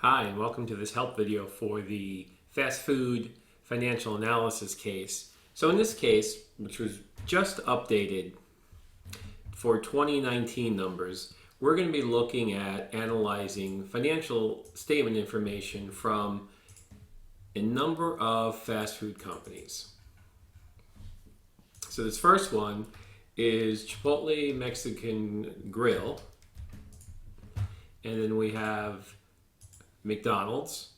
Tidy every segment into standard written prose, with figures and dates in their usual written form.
Hi, and welcome to this help video for the fast food financial analysis case. So in this case, which was just updated for 2019 numbers, we're going to be looking at analyzing financial statement information from a number of fast food companies. So this first one is Chipotle Mexican Grill, and then we have McDonald's,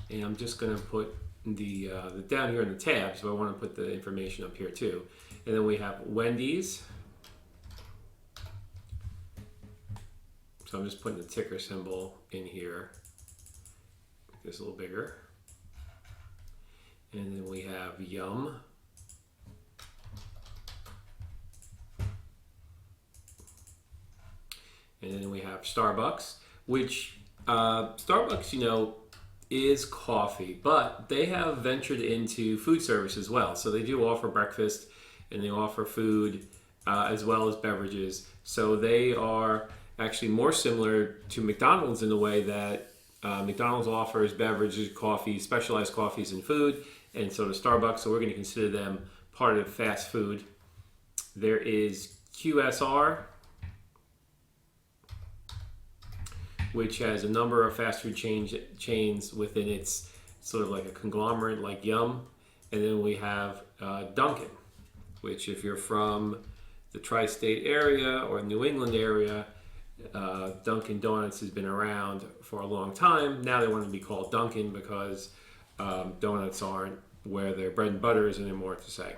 and I'm just going to put the down here in the tab, so I want to put the information up here too. And then we have Wendy's, so I'm just putting the ticker symbol in here, make this a little bigger. And then we have Yum, and then we have Starbucks, which Starbucks, is coffee, but they have ventured into food service as well. So they do offer breakfast and they offer food as well as beverages. So they are actually more similar to McDonald's in the way that McDonald's offers beverages, coffee, specialized coffees and food, and so does Starbucks. So we're going to consider them part of fast food. There is QSR, which has a number of fast food chains within its sort of like a conglomerate like Yum. And then we have Dunkin', which if you're from the tri-state area or New England area, Dunkin' Donuts has been around for a long time. Now they want to be called Dunkin' because donuts aren't where their bread and butter is anymore, to say.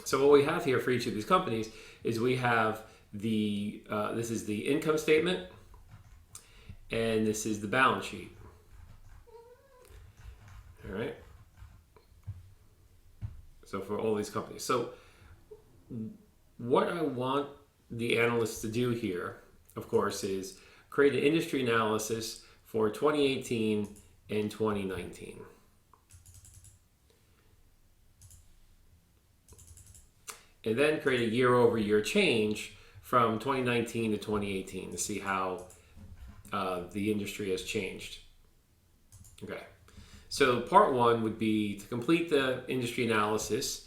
So what we have here for each of these companies is we have this is the income statement, and this is the balance sheet. All right. So for all these companies. So what I want the analysts to do here, of course, is create an industry analysis for 2018 and 2019. And then create a year-over-year change from 2019 to 2018 to see how the industry has changed. Okay, so part one would be to complete the industry analysis.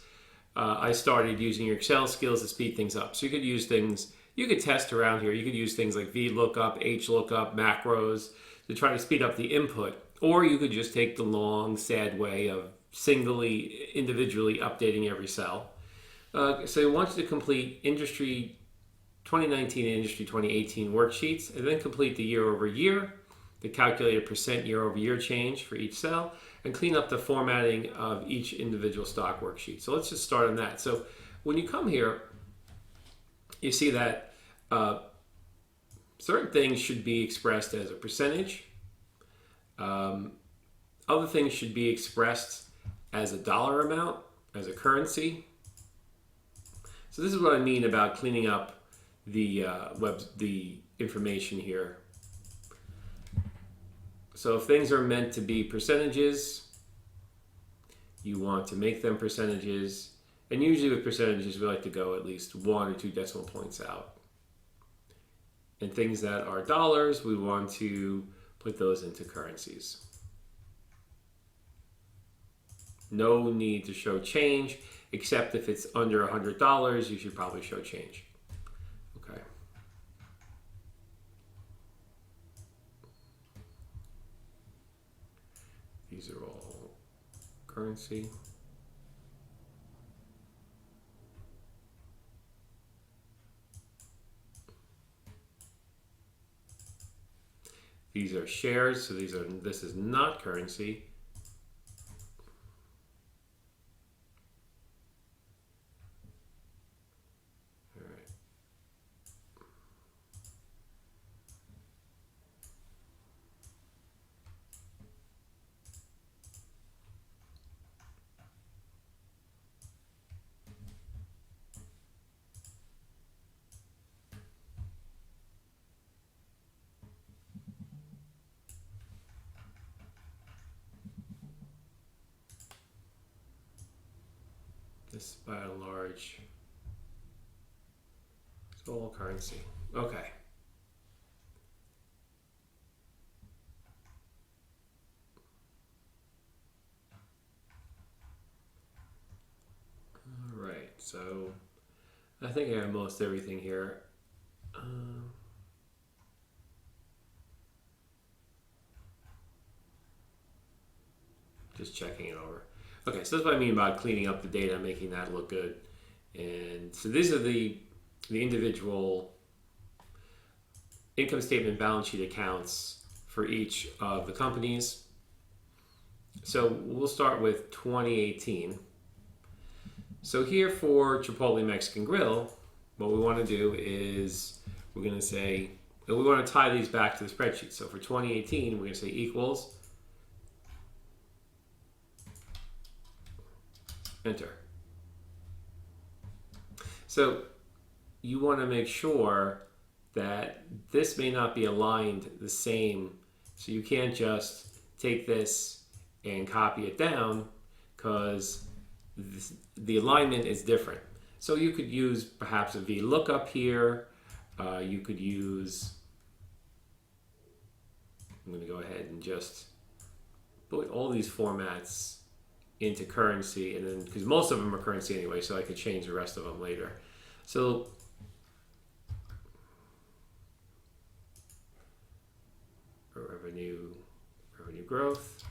I started using your Excel skills to speed things up. So you could use things, you could test around here. You could use things like VLOOKUP, HLOOKUP, macros to try to speed up the input. Or you could just take the long, sad way of individually updating every cell. So I want you to complete industry 2019 and industry 2018 worksheets, and then complete the year over year, the calculated percent year over year change for each cell, and clean up the formatting of each individual stock worksheet. So let's just start on that. So when you come here, you see that certain things should be expressed as a percentage. Other things should be expressed as a dollar amount, as a currency. So this is what I mean about cleaning up the information here. So if things are meant to be percentages, you want to make them percentages, and usually with percentages we like to go at least 1 or 2 decimal points out. And things that are dollars, we want to put those into currencies. No need to show change, except if it's under $100, you should probably show change. Okay. These are all currency. These are shares, so this is not currency. This by and large, it's all currency. Okay. So I think I have most everything here. Just checking it over. Okay, so that's what I mean by cleaning up the data, making that look good. And so these are the individual income statement balance sheet accounts for each of the companies. So we'll start with 2018. So here for Chipotle Mexican Grill, what we want to do is we're going to say, we want to tie these back to the spreadsheet. So for 2018, we're going to say equals, enter. So you want to make sure that this may not be aligned the same. So you can't just take this and copy it down because the alignment is different. So you could use perhaps a VLOOKUP here. You could use, I'm going to go ahead and just put all these formats into currency, and then because most of them are currency anyway, so I could change the rest of them later. So revenue growth,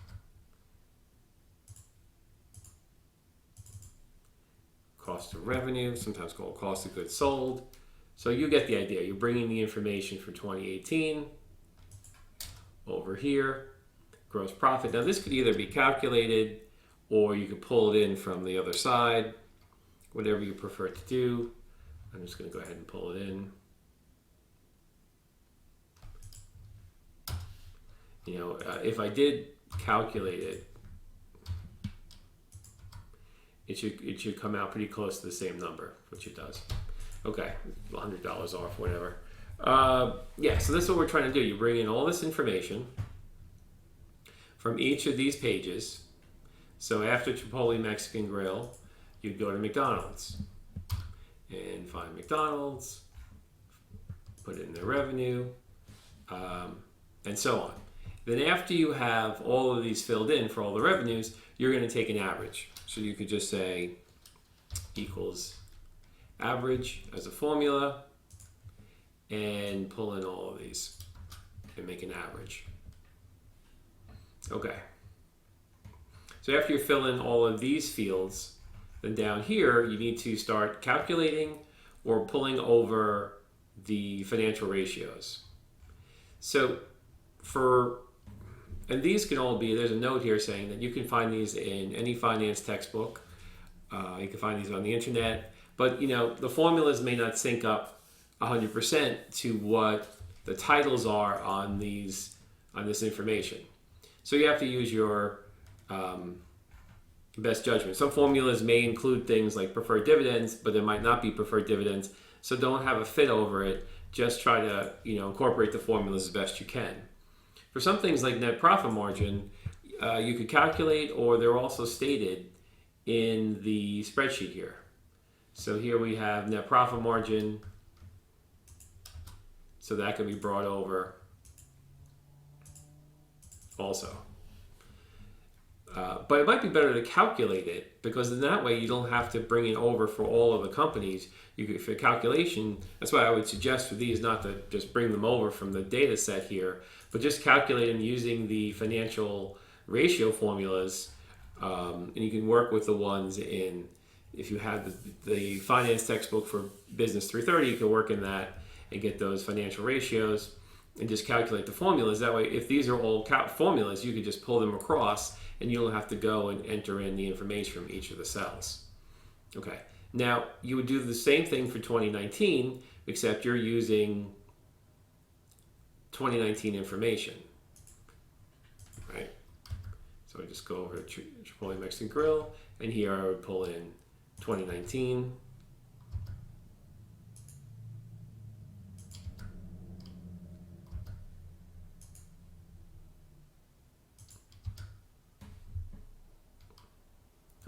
cost of revenue, sometimes called cost of goods sold. So you get the idea. You're bringing the information for 2018 over here, gross profit. Now this could either be calculated or you could pull it in from the other side, whatever you prefer to do. I'm just going to go ahead and pull it in. You know, if I did calculate it, it should come out pretty close to the same number, which it does. Okay, $100 off, whatever. Yeah, so this is what we're trying to do. You bring in all this information from each of these pages. So after Chipotle Mexican Grill, you'd go to McDonald's and find McDonald's, put in their revenue, and so on. Then after you have all of these filled in for all the revenues, you're going to take an average. So you could just say equals average as a formula and pull in all of these and make an average. Okay. So after you fill in all of these fields, then down here you need to start calculating or pulling over the financial ratios. So and these can all be, there's a note here saying that you can find these in any finance textbook. You can find these on the internet, but you know, the formulas may not sync up 100% to what the titles are on this information. So you have to use your best judgment. Some formulas may include things like preferred dividends, but there might not be preferred dividends. So don't have a fit over it. Just try to, you know, incorporate the formulas as best you can. For some things like net profit margin, you could calculate, or they're also stated in the spreadsheet here. So here we have net profit margin. So that could be brought over also. But it might be better to calculate it, because in that way you don't have to bring it over for all of the companies. You could, for calculation, that's why I would suggest for these not to just bring them over from the data set here, but just calculate them using the financial ratio formulas. And you can work with the ones in, if you have the finance textbook for Business 330, you can work in that and get those financial ratios and just calculate the formulas. That way, if these are all formulas, you can just pull them across and you don't have to go and enter in the information from each of the cells. Okay, now you would do the same thing for 2019, except you're using 2019 information, right? So I just go over to Chipotle Mexican Grill, and here I would pull in 2019.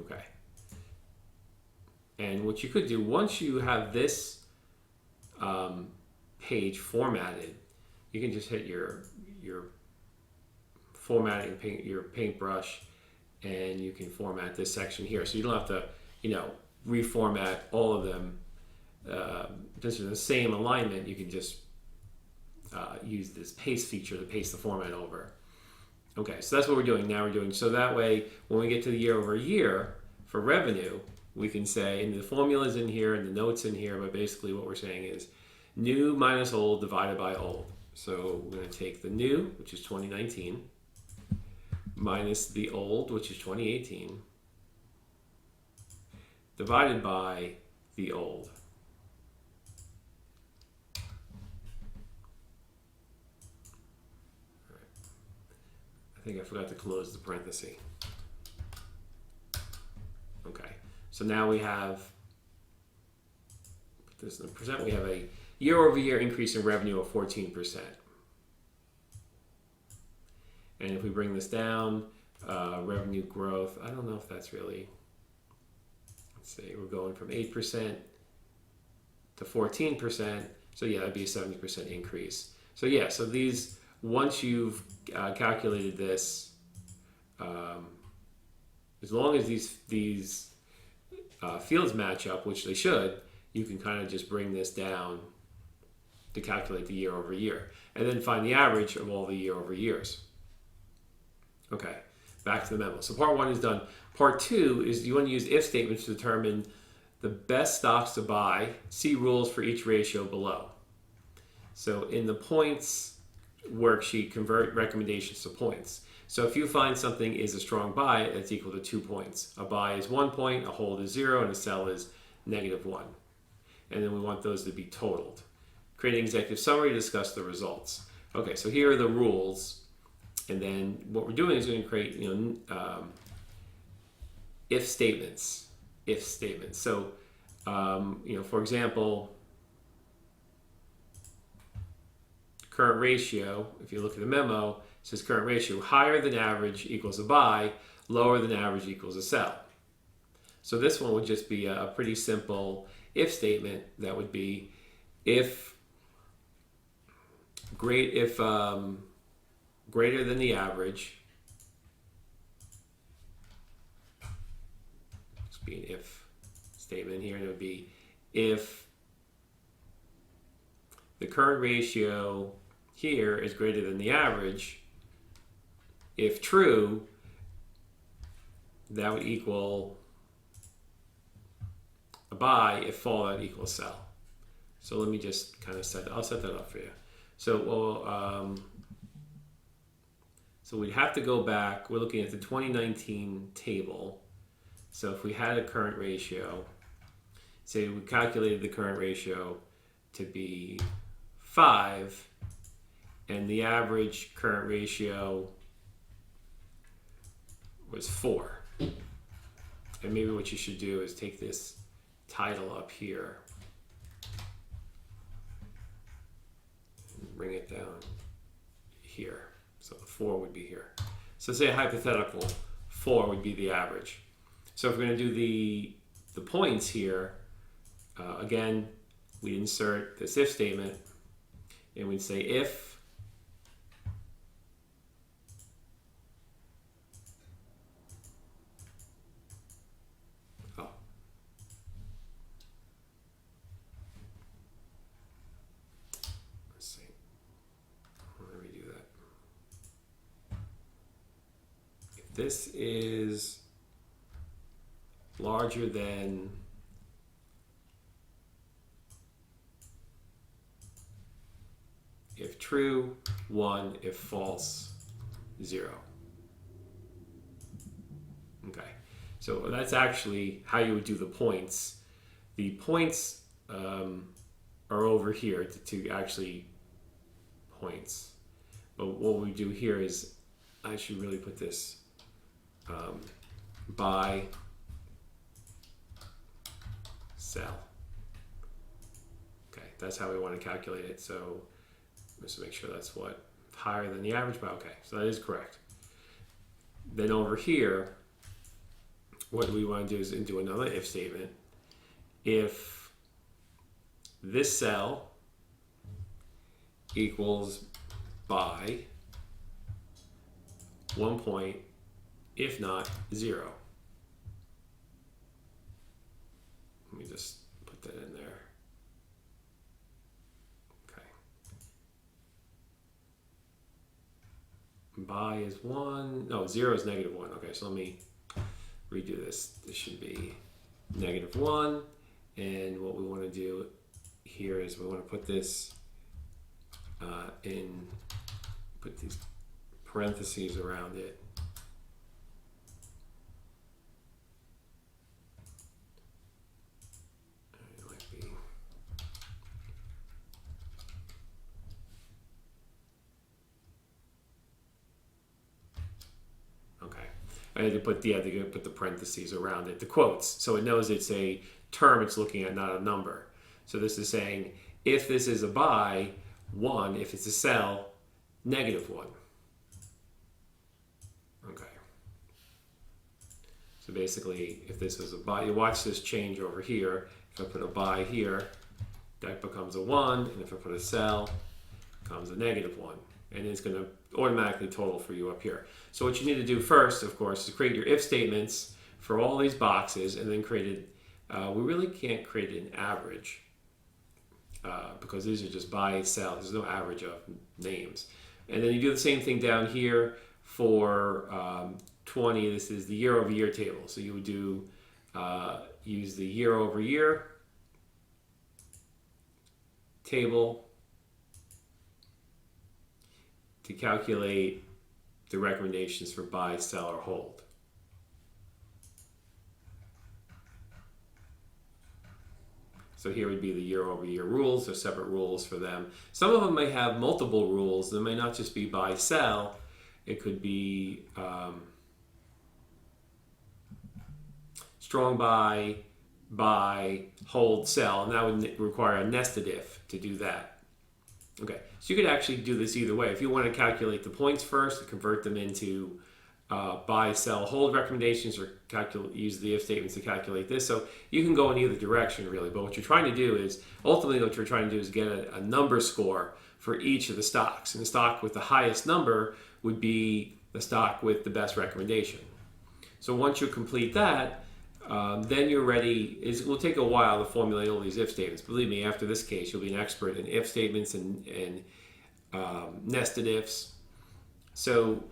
Okay. And what you could do, once you have this page formatted, you can just hit your formatting your paintbrush, and you can format this section here. So you don't have to, you know, reformat all of them just in the same alignment, you can just use this paste feature to paste the format over. Okay, so that's what we're doing. Now we're doing, so that way when we get to the year over year for revenue, we can say, and the formula's in here and the notes in here, but basically what we're saying is new minus old divided by old. So we're going to take the new, which is 2019, minus the old, which is 2018, divided by the old. All right. I think I forgot to close the parenthesis. Okay, so now we have, put this in the percent, we have a year-over-year increase in revenue of 14%. And if we bring this down, revenue growth, I don't know if that's really, let's see, we're going from 8% to 14%. So yeah, that'd be a 70% increase. So yeah, so these, once you've calculated this, as long as these fields match up, which they should, you can kind of just bring this down to calculate the year over year, and then find the average of all the year over years. Okay, back to the memo. So part one is done. Part two is you want to use if statements to determine the best stocks to buy. See rules for each ratio below. So in the points worksheet, convert recommendations to points. So if you find something is a strong buy, that's equal to 2 points. A buy is 1 point, a hold is 0, and a sell is -1. And then we want those to be totaled. Create an executive summary to discuss the results. Okay, so here are the rules. And then what we're doing is we're going to create, if statements. If statements. So, for example, current ratio, if you look at the memo, it says current ratio, higher than average equals a buy, lower than average equals a sell. So this one would just be a pretty simple if statement. That would be if greater than the average, just be an if statement here, and it would be if the current ratio here is greater than the average, if true, that would equal a buy. If false, that would equal a sell. So let me just kind of I'll set that up for you. So so we'd have to go back. We're looking at the 2019 table. So if we had a current ratio, say we calculated the current ratio to be 5, and the average current ratio was 4. And maybe what you should do is take this title up here and bring it down here. So the 4 would be here. So say a hypothetical 4 would be the average. So if we're going to do the points here, again, we insert this if statement, and we'd say if this is larger than if true, 1, if false, 0. Okay, so that's actually how you would do the points. The points are over here to actually points. But what we do here is, I should really put this buy, sell. Okay, that's how we want to calculate it. So let's make sure that's what, higher than the average, but okay, so that is correct. Then over here, what we want to do is do another if statement. If this cell equals buy, 1 point, if not, 0. Let me just put that in there. Okay. Buy is 1. No, 0 is -1. Okay, so let me redo this. This should be -1. And what we want to do here is we want to put this put these parentheses around it. It might be. Okay. I had to put the parentheses around it, the quotes, so it knows it's a term it's looking at, not a number. So this is saying if this is a buy, 1. If it's a sell, -1. Okay. So basically, if this is a buy, you watch this change over here. If I put a buy here, that becomes a 1, and if I put a sell, it becomes a -1. And it's going to automatically total for you up here. So what you need to do first, of course, is create your if statements for all these boxes, and then we really can't create an average because these are just buy, sell. There's no average of names. And then you do the same thing down here for 20. This is the year-over-year table. So you would do use the year-over-year table to calculate the recommendations for buy, sell, or hold. So here would be the year-over-year rules. There's separate rules for them. Some of them may have multiple rules. They may not just be buy, sell. It could be strong buy, hold, sell, and that would require a nested if to do that. Okay, so you could actually do this either way. If you want to calculate the points first and convert them into buy, sell, hold recommendations, or use the if statements to calculate this. So you can go in either direction, really. But what you're trying to do is, ultimately what you're trying to do is get a number score for each of the stocks. And the stock with the highest number would be the stock with the best recommendation. So once you complete that, then you're ready. It will take a while to formulate all these if statements. Believe me, after this case, you'll be an expert in if statements and nested ifs. So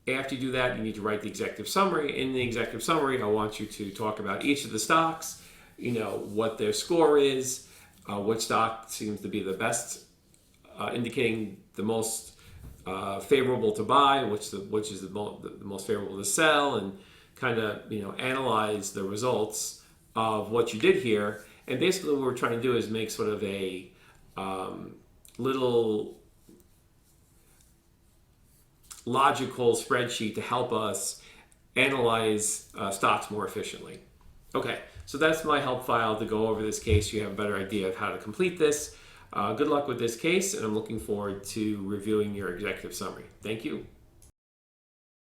after you do that, you need to write the executive summary. In the executive summary, I want you to talk about each of the stocks, what their score is, what stock seems to be the best, indicating the most favorable to buy, which is the most favorable to sell, and kind of analyze the results of what you did here. And basically what we're trying to do is make sort of a little logical spreadsheet to help us analyze stocks more efficiently. Okay, so that's my help file to go over this case. You have a better idea of how to complete this. Good luck with this case, and I'm looking forward to reviewing your executive summary. Thank you.